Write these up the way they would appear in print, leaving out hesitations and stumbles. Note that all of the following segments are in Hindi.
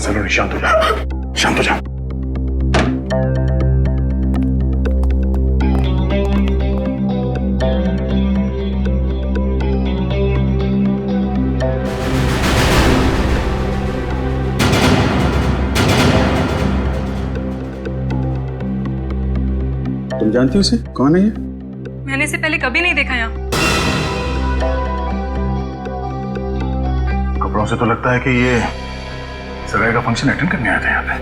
सलोनी शांत हो जा, शांत हो जा। तुम जानती हो इसे? कौन है ये? मैंने इसे पहले कभी नहीं देखा यहाँ। कपड़ों से तो लगता है कि ये सगाई का फंक्शन अटेंड करने आया था यहाँ पे।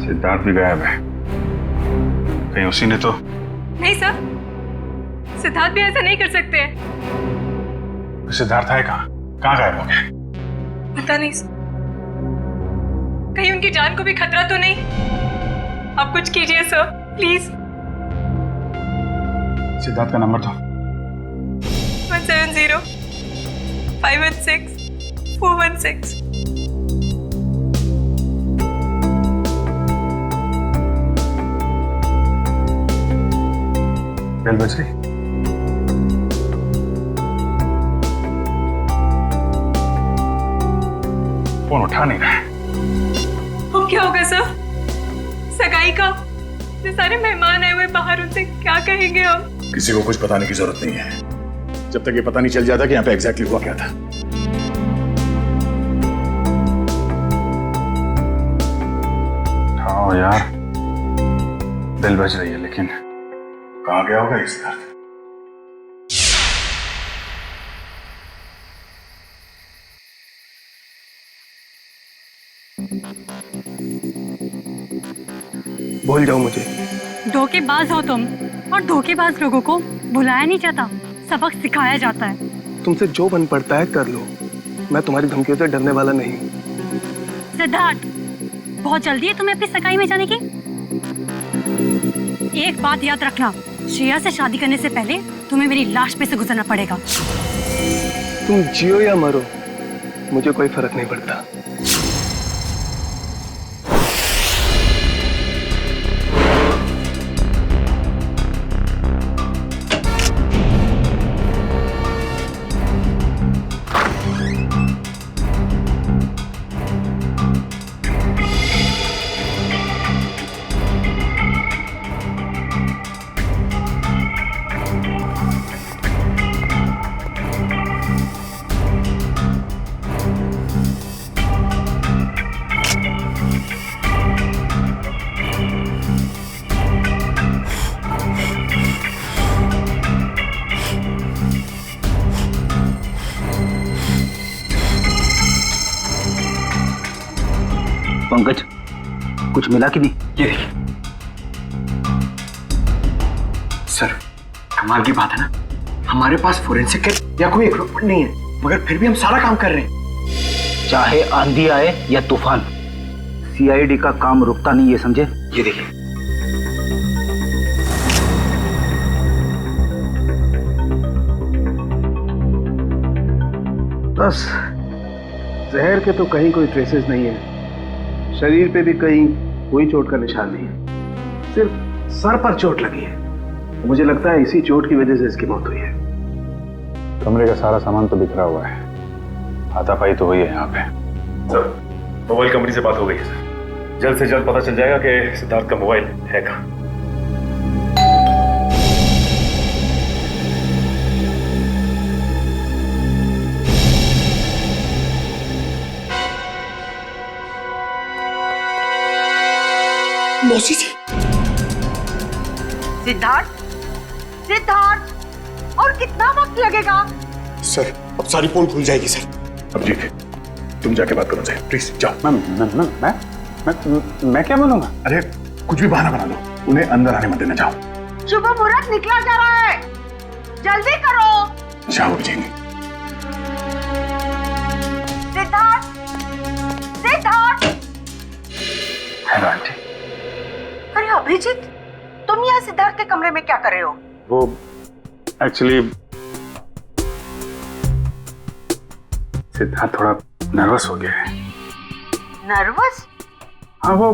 सिद्धार्थ भी गायब है, कहीं उसी ने तो। नहीं सर, सिद्धार्थ भी ऐसा नहीं कर सकते। सिद्धार्थ है कहाँ? कहाँ गायब हो गया? पता नहीं सर, कहीं उनकी जान को भी खतरा तो नहीं? आप कुछ कीजिए सर, प्लीज। सिद्धार्थ का नंबर तो 170-516-416। बेल बज रही। फोन उठा नहीं रहा है। अब क्या होगा सर? सगाई का जो सारे मेहमान आए हुए बाहर, उनसे क्या कहेंगे हम? किसी को कुछ बताने की जरूरत नहीं है, जब तक ये पता नहीं चल जाता कि यहाँ पे एग्जैक्टली हुआ क्या था। हाँ यार, बेल बज रही है, लेकिन कहाँ गया होगा इस दर्द? भूल जाओ मुझे। धोखेबाज हो तुम, और धोखेबाज लोगों को बुलाया नहीं जाता, सबक सिखाया जाता है। तुमसे जो बन पड़ता है कर लो, मैं तुम्हारी धमकियों से डरने वाला नहीं हूँ। सिद्धार्थ, बहुत जल्दी है तुम्हें अपनी सगाई में जाने की। एक बात याद रखना, श्रेया से शादी करने से पहले तुम्हें मेरी लाश पे से गुजरना पड़ेगा। तुम जियो या मरो, मुझे कोई फर्क नहीं पड़ता। पंकज, कुछ मिला कि नहीं? ये देखिए सर, कमाल की बात है ना, हमारे पास फोरेंसिक किट या कोई इक्विपमेंट नहीं है, मगर फिर भी हम सारा काम कर रहे हैं। चाहे आंधी आए या तूफान, सीआईडी का काम रुकता नहीं, ये समझे? ये देखिए, बस जहर के तो कहीं कोई ट्रेसेस नहीं है, शरीर पे भी कहीं कोई चोट का निशान नहीं है, सिर्फ सर पर चोट लगी है। मुझे लगता है इसी चोट की वजह से इसकी मौत हुई है। कमरे का सारा सामान तो बिखरा हुआ है, हाथापाई तो हुई है यहाँ पे। सर, मोबाइल कंपनी से बात हो गई है सर, जल्द से जल्द पता चल जाएगा कि सिद्धार्थ का मोबाइल है कहाँ। मौसी जी। सिद्धार्थ, सिद्धार्थ, और कितना वक्त लगेगा? सर, अब सारी पोल खुल जाएगी सर। अभिजीत, तुम जाके बात करो सर, प्लीज जाओ। मैं क्या बोलूंगा? अरे कुछ भी बहाना बना लो, उन्हें अंदर आने मत देना, जाओ। शुभ मुहूर्त निकला जा रहा है, जल्दी करो। जाओ अभिजीत। सिद्धार्थ, सिद्धार्थ। Hello aunty. अरे अभिजीत, तुम यहाँ सिद्धार्थ के कमरे में क्या कर रहे हो? वो एक्चुअली सिद्धार्थ थोड़ा नर्वस हो गया है। नर्वस? हाँ, वो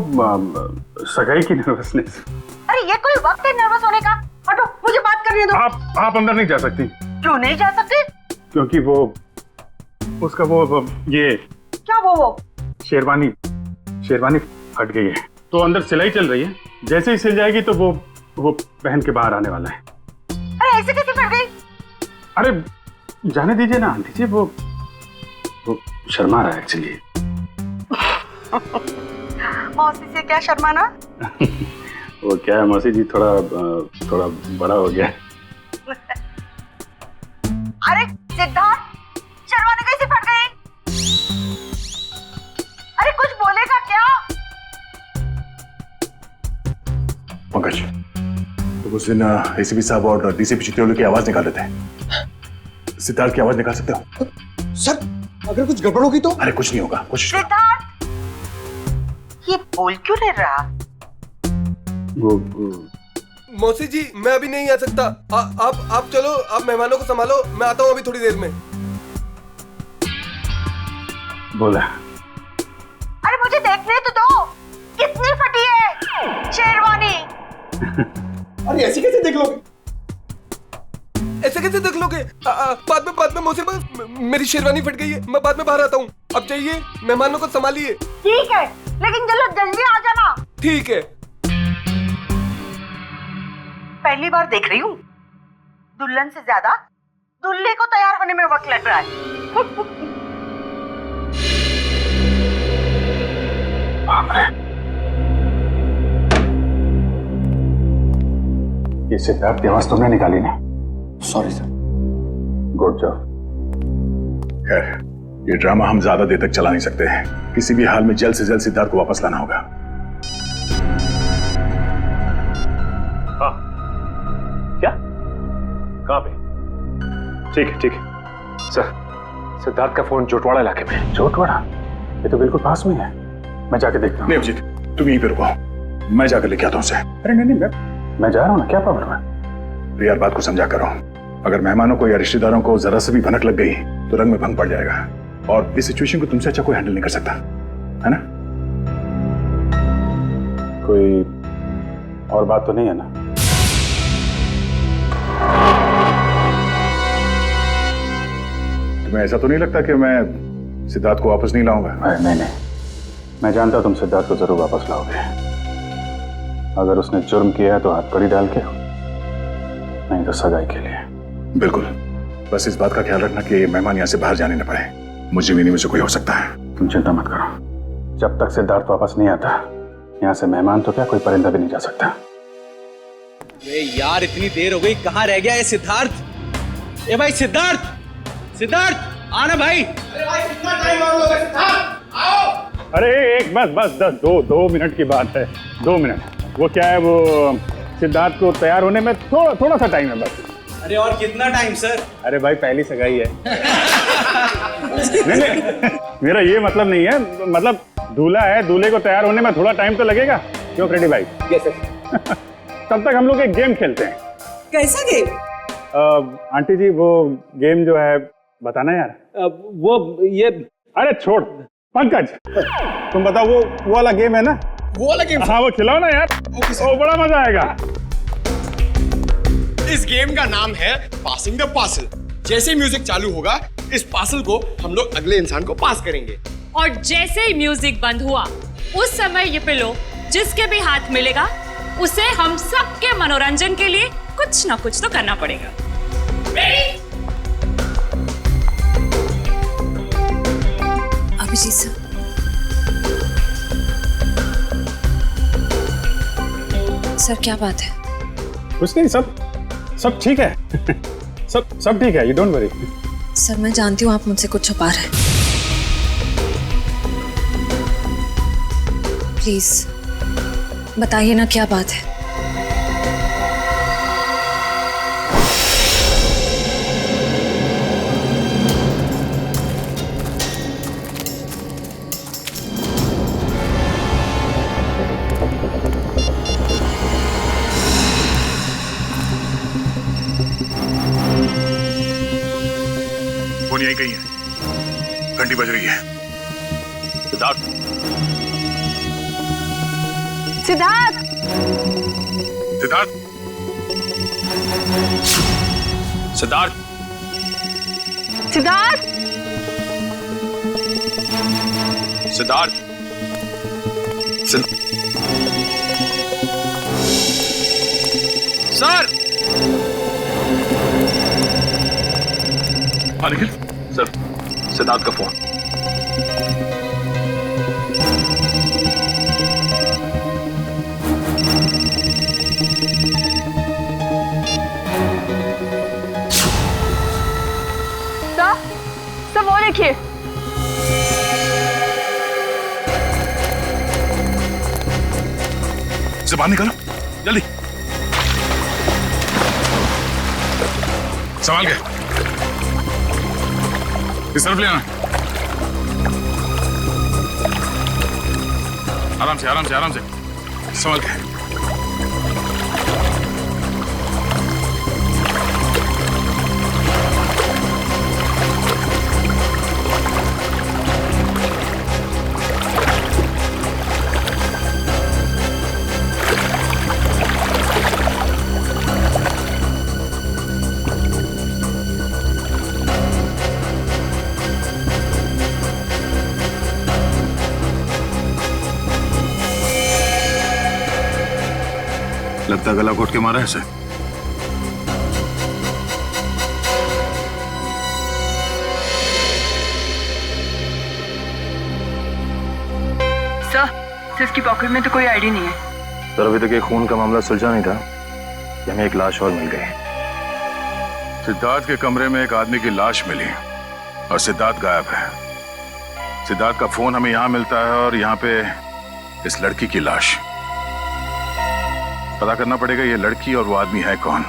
सगाई की नर्वसनेस। अरे ये कोई वक्त है नर्वस होने का? हटो, मुझे बात करने दो। आप अंदर नहीं जा सकती। क्यों नहीं जा सकते? क्योंकि वो उसका वो ये क्या वो? शेरवानी फट गई है तो अंदर सिलाई चल रही है, जैसे ही सिल जाएगी तो वो पहन के बाहर आने वाला है। अरे ऐसे कैसे फट गई? अरे जाने दीजिए ना आंटी जी, वो शर्मा रहा है एक्चुअली। मौसी से क्या शर्माना? वो क्या है मौसी जी, थोड़ा बड़ा हो गया है। अरे सिद्धार्थ, शर्मानी कैसे फट गई? अरे कुछ बोलेगा क्या? पंकज, तो उस दिन एसीपी साहब और डीसीपी चित्रोली की आवाज निकाल लेते हैं। सिद्धार्थ की आवाज निकाल सकते हो? सर अगर कुछ गड़बड़ होगी तो? अरे कुछ नहीं होगा, कोशिश करो। सिद्धार्थ, ये बोल क्यों नहीं रहा? वो मौसी जी मैं अभी नहीं आ सकता। आप चलो, आप मेहमानों को संभालो, मैं आता हूँ अभी थोड़ी देर में। बोला। अरे मुझे देखने तो दो, कितनी फटी है शेरवानी। अरे ऐसी कैसे देख लोगे? ऐसे कैसे देख लोगे? बाद में मौसी, मेरी शेरवानी फट गई है, मैं बाद में बाहर आता हूँ। अब जाइए, मेहमानों को संभालिए। ठीक है, लेकिन चलो जल्दी आ जाना। ठीक है। पहली बार देख रही हूँ, दुल्हन से ज्यादा दूल्हे को तैयार होने में वक्त लग रहा है। ये सिद्धार्थ की आवाज तुमने निकाली ना? Sorry sir. Good job. खैर, ये ड्रामा हम ज्यादा देर तक चला नहीं सकते हैं। किसी भी हाल में जल्द से जल्द सिद्धार्थ को वापस लाना होगा। हाँ, क्या? कहाँ पे? ठीक है सर। सिद्धार्थ का फोन जोटवाड़ा इलाके में। जोटवाड़ा? ये तो बिल्कुल पास में है। मैं जाके देखता हूँ। नहीं अभिजीत, तुम यहीं पे रुको, मैं जाकर लेके आता हूँ उसे। अरे नहीं, मैं जा रहा हूँ ना, क्या प्रॉब्लम है? यार बात को समझा करो, अगर मेहमानों को या रिश्तेदारों को जरा से भी भनक लग गई तो रंग में भंग पड़ जाएगा, और इस सिचुएशन को तुमसे अच्छा कोई हैंडल नहीं कर सकता, है ना? कोई और बात तो नहीं है ना? तुम्हें ऐसा तो नहीं लगता कि मैं सिद्धार्थ को वापस नहीं लाऊंगा? नहीं, मैं जानता तुम सिद्धार्थ को जरूर वापस लाओगे। अगर उसने जुर्म किया है तो हाथ कड़ी डाल के, नहीं तो सगाई के लिए। बिल्कुल, बस इस बात का ख्याल रखना कि मेहमान यहाँ से बाहर जाने न पाए। मुझे भी नहीं, मुझे कोई हो सकता है। तुम चिंता मत करो, जब तक सिद्धार्थ वापस नहीं आता यहाँ से मेहमान तो क्या, कोई परिंदा भी नहीं जा सकता। यार इतनी देर हो गई, कहाँ रह गया ये सिद्धार्थ? ए भाई सिद्धार्थ आना भाई। अरे भाई कितना टाइम और लोगे? सिद्धार्थ आओ। अरे एक बस 2 मिनट की बात है, 2 मिनट। वो क्या है, वो सिद्धार्थ को तैयार होने में थोड़ा सा टाइम है बस। अरे और कितना टाइम सर? अरे भाई पहली सगाई है। नहीं, मेरा ये मतलब नहीं है, मतलब दूल्हा है, दूल्हे को तैयार होने में थोड़ा टाइम तो लगेगा। क्यों फ्रेडी भाई? Yes sir. तब तक हम लोग एक गेम खेलते हैं। कैसा गेम? आंटी जी वो गेम जो है बताना यार। वो ये, अरे छोड़ पंकज, तुम बताओ वो वाला गेम है ना? वो वाला गेम? हाँ वो खिलाओ ना यार, वो बड़ा मजा आएगा। इस गेम का नाम है पासिंग द पार्सल। जैसे म्यूजिक चालू होगा, इस पार्सल को हम लोग अगले इंसान को पास करेंगे, और जैसे ही म्यूजिक बंद हुआ उस समय ये पिलो जिसके भी हाथ मिलेगा उसे हम सबके मनोरंजन के लिए कुछ ना कुछ तो करना पड़ेगा। रेडी? अभिजीत सर, सर क्या बात है? कुछ नहीं, सब ठीक है। सब ठीक है, यू डोंट वरी। सर मैं जानती हूँ आप मुझसे कुछ छुपा रहे हैं, प्लीज बताइए ना क्या बात है। फोन यहीं कहीं है, घंटी बज रही है। सिद्धार्थ, सिद्धार्थ, सिद्धार्थ, सिद्धार्थ, सिद्धार्थ, सिद्धार्थ सर निखिल सर, सिद्धार्थ का फोन। सर वो देखिए। से बाहर निकालो जल्दी, संभाल के इस तरफ ले आना। आराम से आराम से आराम से संभाल के। लगता गला घोट के मारा है इसे। सर इसकी पॉकेट में तो कोई आईडी नहीं है। सर अभी तक ये खून का मामला सुलझा नहीं था कि हमें एक लाश और मिल गई। सिद्धार्थ के कमरे में एक आदमी की लाश मिली और सिद्धार्थ गायब है। सिद्धार्थ का फोन हमें यहां मिलता है और यहां पे इस लड़की की लाश। पता करना पड़ेगा ये लड़की और वो आदमी है कौन,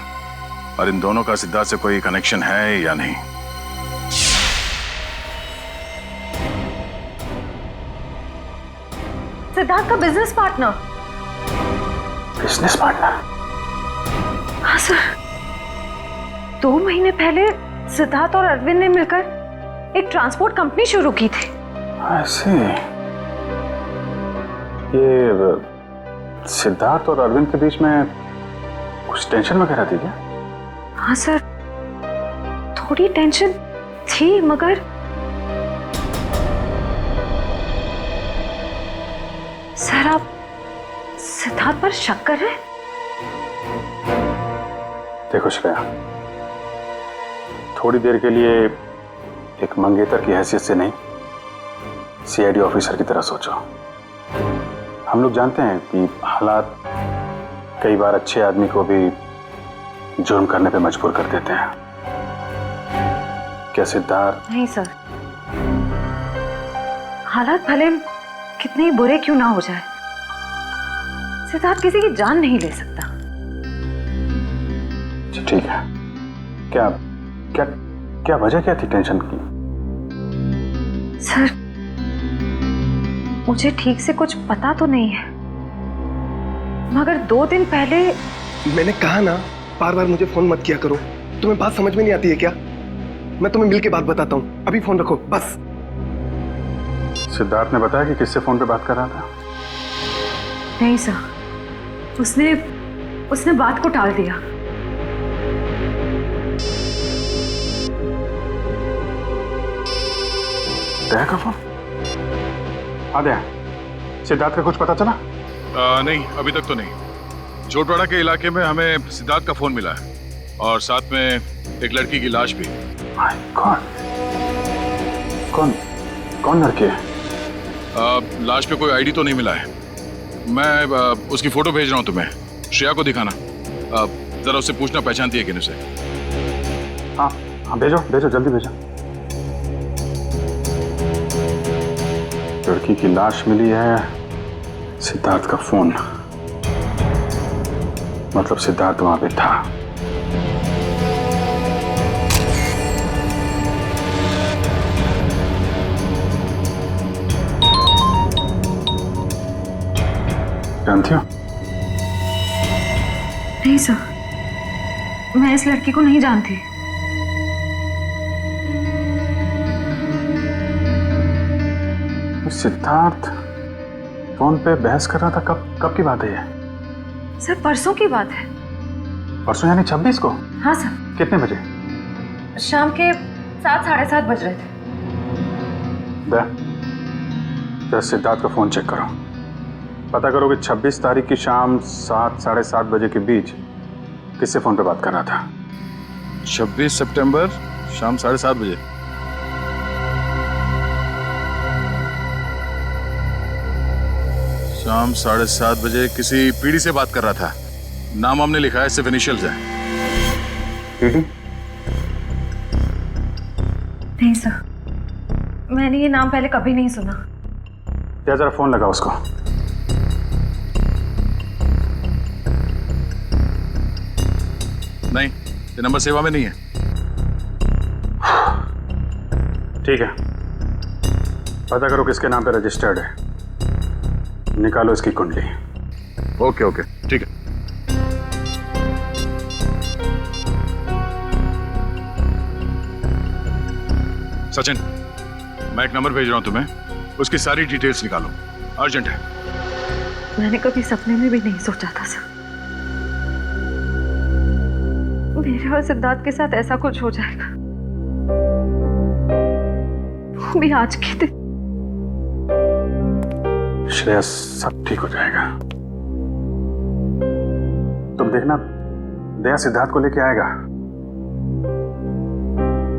और इन दोनों का सिद्धार्थ से कोई कनेक्शन है या नहीं। सिद्धार्थ का बिजनेस पार्टनर। Business partner? हाँ सर, 2 महीने पहले सिद्धार्थ और अरविंद ने मिलकर एक ट्रांसपोर्ट कंपनी शुरू की थी। ऐसे ये सिद्धार्थ और अरविंद के बीच में कुछ टेंशन वगैरह थी क्या? हाँ सर, थोड़ी टेंशन थी, मगर सर आप सिद्धार्थ पर शक कर रहे हैं? देखो श्रेया, थोड़ी देर के लिए एक मंगेतर की हैसियत से नहीं, सीआईडी ऑफिसर की तरह सोचो। हम लोग जानते हैं कि हालात कई बार अच्छे आदमी को भी जुर्म करने पे मजबूर कर देते हैं। क्या सिद्धार्थ? नहीं सर, हालात भले कितने ही बुरे क्यों ना हो जाए, सिद्धार्थ किसी की जान नहीं ले सकता। ठीक है, क्या क्या क्या वजह क्या थी टेंशन की? सर मुझे ठीक से कुछ पता तो नहीं है, मगर 2 दिन पहले। मैंने कहा ना, बार बार मुझे फोन मत किया करो। तुम्हें बात समझ में नहीं आती है क्या? मैं तुम्हें मिल के बात बताता हूँ, अभी फोन रखो बस। सिद्धार्थ ने बताया कि किससे फोन पे बात कर रहा था? नहीं सर, उसने बात को टाल दिया। दया का फोन? आद्या, सिद्धार्थ का कुछ पता चला? नहीं, अभी तक तो नहीं। जोटवाड़ा के इलाके में हमें सिद्धार्थ का फोन मिला है और साथ में एक लड़की की लाश भी। कौन लड़की है? लाश पे कोई आईडी तो नहीं मिला है। मैं उसकी फोटो भेज रहा हूँ तुम्हें, श्रेया को दिखाना। जरा उससे पूछना पहचानती है कि नहीं उसे। हाँ भेजो जल्दी भेजो। लड़की की लाश मिली है, सिद्धार्थ का फोन, मतलब सिद्धार्थ वहां पे था। जानती हो? नहीं सर, मैं इस लड़की को नहीं जानती। सिद्धार्थ फोन पे बहस कर रहा था, कब की बात है ये? सर परसों की बात है। परसों यानी 26 को? हाँ सर। कितने बजे? शाम के 7 साढ़े 7 बज रहे थे। जरा सिद्धार्थ का फोन चेक करो, पता करो कि 26 तारीख की शाम 7 साढ़े 7 बजे के बीच किससे फोन पे बात कर रहा था। 26 सितंबर शाम 7:30 बजे। शाम 7:30 बजे किसी पीढ़ी से बात कर रहा था। नाम हमने लिखा है, सिर्फ इनिशियल्स है। पीढ़ी? नहीं सर, मैंने ये नाम पहले कभी नहीं सुना। क्या जरा फोन लगा उसको। नहीं, ये नंबर सेवा में नहीं है। ठीक है, पता करो किसके नाम पे रजिस्टर्ड है, निकालो इसकी कुंडली। ओके ओके, ठीक है। सचिन, मैं एक नंबर भेज रहा हूं तुम्हें, उसकी सारी डिटेल्स निकालो, अर्जेंट है। मैंने कभी सपने में भी नहीं सोचा था सर, मेरे और सिद्धार्थ के साथ ऐसा कुछ हो जाएगा, वो भी आज के दिन। श्रेया, सब ठीक हो जाएगा, तुम देखना, दया सिद्धार्थ को लेके आएगा,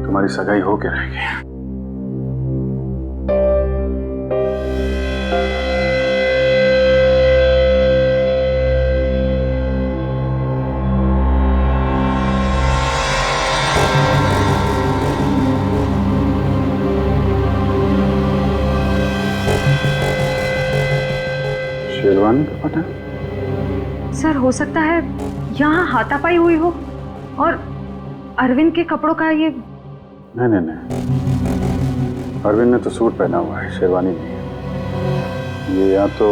तुम्हारी सगाई होके रहेगी। शेरवानी का पता? सर हो सकता है यहाँ हाथापाई हुई हो और अरविंद के कपड़ों का ये। नहीं नहीं नहीं, अरविंद ने तो सूट पहना हुआ है, शेरवानी नहीं है। ये या तो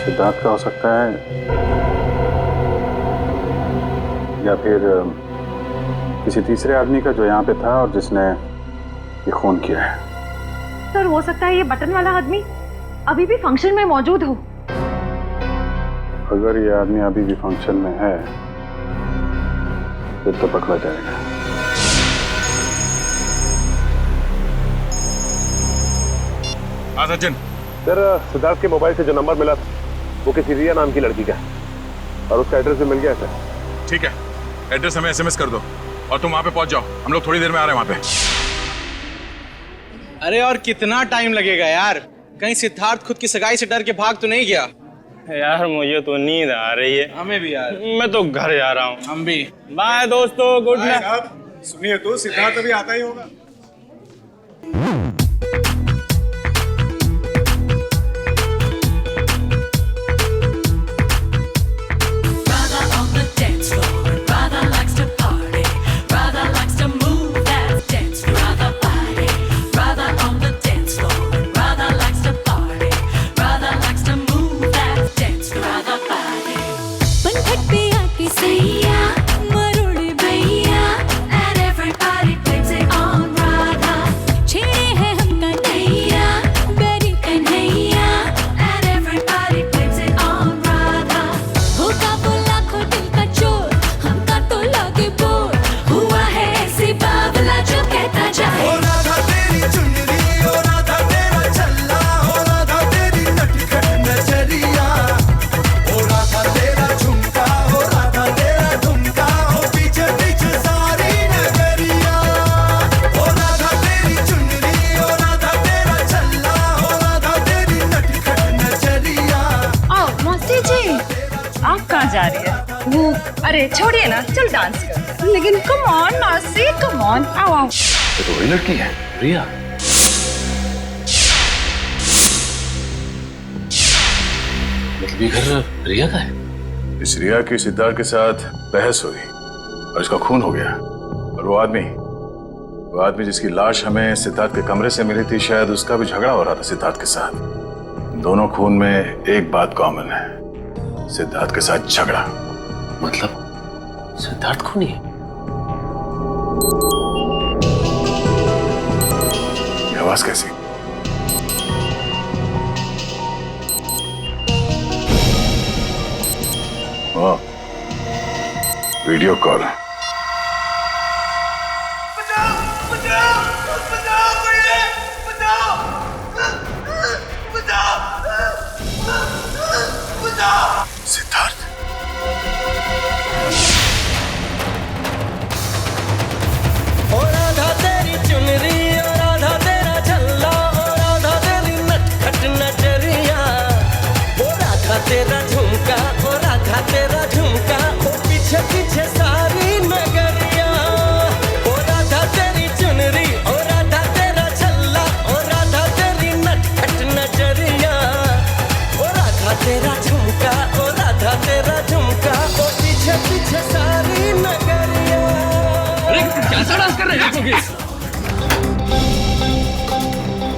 सिद्धार्थ का हो सकता है या फिर किसी तीसरे आदमी का जो यहाँ पे था और जिसने ये खून किया है। सर हो सकता है ये बटन वाला आदमी अभी भी फंक्शन में मौजूद हो। अगर ये आदमी अभी भी फंक्शन में है फिर तो पकड़ा जाएगा। हाँ सचिन। सर, सिद्धार्थ के मोबाइल से जो नंबर मिला था वो किसी रिया नाम की लड़की का है और उसका एड्रेस भी मिल गया सर। ठीक है, एड्रेस हमें SMS कर दो और तुम वहां पे पहुंच जाओ, हम लोग थोड़ी देर में आ रहे हैं वहां पे। अरे और कितना टाइम लगेगा यार? कहीं सिद्धार्थ खुद की सगाई से डर के भाग तो नहीं गया? यार मुझे तो नींद आ रही है। हमें भी यार। मैं तो घर जा रहा हूँ। हम भी। बाय दोस्तों, गुड नाइट। सुनिए तो, सिद्धार्थ अभी आता ही होगा। जा रही है वो? अरे छोड़िए ना, चल डांस कर। लेकिन कम ऑन मासी, कम ऑन, आओ आओ। ये तो वही लड़की है, रिया। मतलब ये घर रिया का है? इस रिया की सिद्धार्थ के साथ बहस हुई और इसका खून हो गया। और वो आदमी जिसकी लाश हमें सिद्धार्थ के कमरे से मिली थी, शायद उसका भी झगड़ा हो रहा था सिद्धार्थ के साथ। दोनों खून में एक बात कॉमन है, सिद्धार्थ के साथ झगड़ा। मतलब सिद्धार्थ खूनी है? ये आवाज कैसी? ओ, वीडियो कॉल।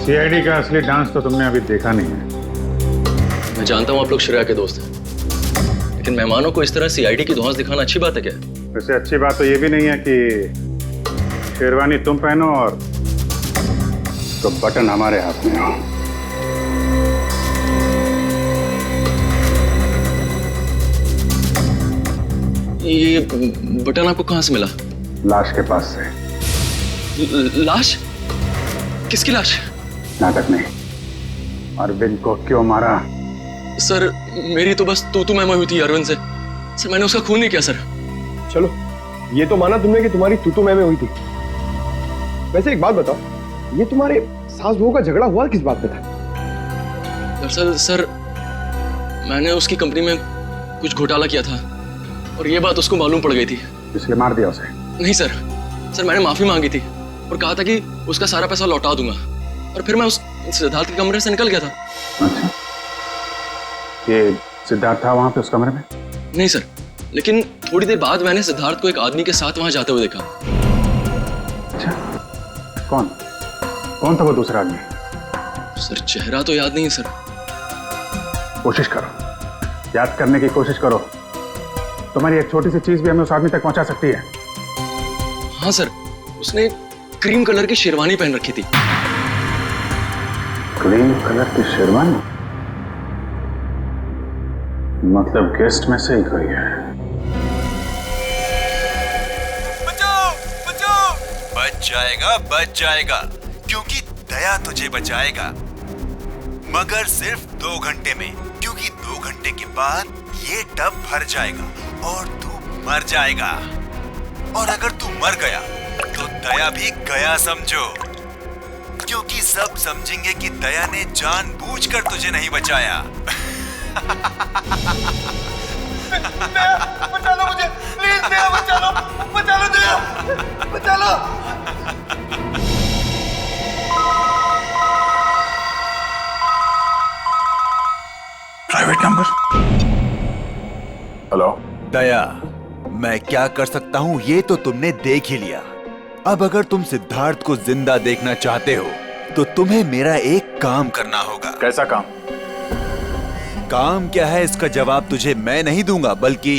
सीआईडी का असली डांस तो तुमने अभी देखा नहीं है। मैं जानता हूँ आप लोग श्रेया के दोस्त हैं, लेकिन मेहमानों को इस तरह सीआईडी की धौंस दिखाना अच्छी बात है क्या? वैसे अच्छी बात तो ये भी नहीं है कि शेरवानी तुम पहनो और तो बटन हमारे हाथ में हो। ये बटन आपको कहाँ से मिला? लाश के पास से। लाश? किसकी लाश? नाटक नहीं। अरविंद को क्यों मारा? सर मेरी तो बस तू मैं हुई थी अरविंद से। सर मैंने उसका खून नहीं किया सर। चलो ये तो माना तुमने कि तुम्हारी तू मैं हुई थी। वैसे एक बात बताओ, ये तुम्हारे सास बहू का झगड़ा हुआ किस बात पे था? दरअसल सर मैंने उसकी कंपनी में कुछ घोटाला किया था और ये बात उसको मालूम पड़ गई थी, इसलिए मार दिया उसे? नहीं सर, सर मैंने माफी मांगी थी और कहा था कि उसका सारा पैसा लौटा दूंगा और फिर मैं उस सिद्धार्थ के कमरे से निकल गया था। अच्छा, ये सिद्धार्थ था वहां पे उस कमरे में? नहीं सर, लेकिन थोड़ी देर बाद मैंने सिद्धार्थ को एक आदमी के साथ वहां जाते हुए देखा। अच्छा, कौन था वो दूसरा आदमी? सर चेहरा तो याद नहीं है सर। कोशिश करो, याद करने की कोशिश करो। तुम्हारी एक छोटी सी चीज भी हमें उस आदमी तक पहुंचा सकती है। हाँ सर, उसने क्रीम कलर की शेरवानी पहन रखी थी। क्रीम कलर की शेरवानी? मतलब गेस्ट में से ही कोई है। बच जाएगा क्योंकि दया तुझे बचाएगा, मगर सिर्फ 2 घंटे में, क्योंकि 2 घंटे के बाद ये टब भर जाएगा और तू मर जाएगा। और अगर तू मर गया तो दया भी गया समझो, क्योंकि सब समझेंगे कि दया ने जानबूझकर तुझे नहीं बचाया। बचा लो मुझे, प्लीज दया, बचा लो दया, बचा लो। Private number. हेलो दया, मैं क्या कर सकता हूँ ये तो तुमने देख ही लिया। अब अगर तुम सिद्धार्थ को जिंदा देखना चाहते हो तो तुम्हें मेरा एक काम करना होगा। कैसा काम? काम क्या है इसका जवाब तुझे मैं नहीं दूंगा, बल्कि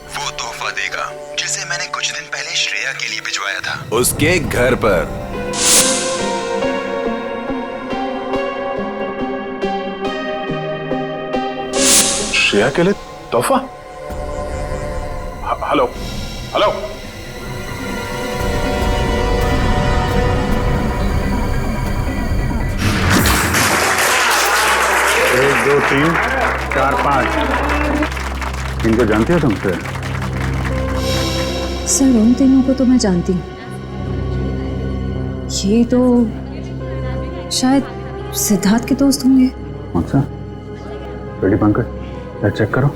वो तोहफा देगा जिसे मैंने कुछ दिन पहले श्रेया के लिए भिजवाया था उसके घर पर। श्रेया के लिए तोहफा? हेलो हेलो, 1 2 3 4 5 इनको जानती हो तुम? सर उन तीनों को तो मैं जानती हूँ। ये तो शायद सिद्धार्थ के दोस्त होंगे। अच्छा, रेडी पंकज, चेक करो।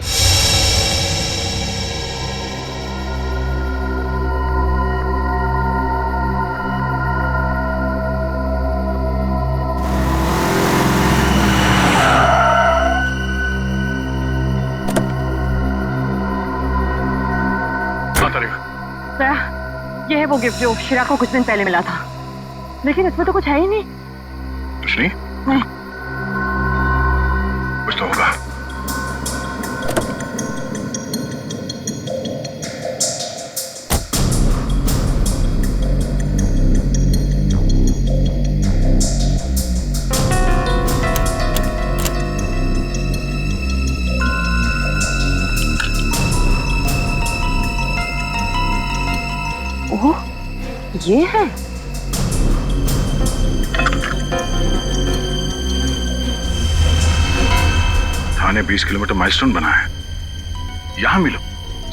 ये है वो गिफ्ट जो श्रेया को कुछ दिन पहले मिला था, लेकिन इसमें तो कुछ है ही नहीं। कुछ नहीं? कुछ तो होगा। ओह, ये है। थाने 20 किलोमीटर माइलस्टोन बना है, यहाँ मिलो।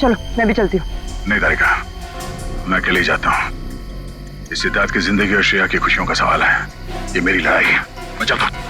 चलो मैं भी चलती हूँ। नहीं तारिका, मैं अकेले ही जाता हूँ। इस सिद्धार्थ की जिंदगी और श्रेया की खुशियों का सवाल है, ये मेरी लड़ाई है। मैं चलता हूँ।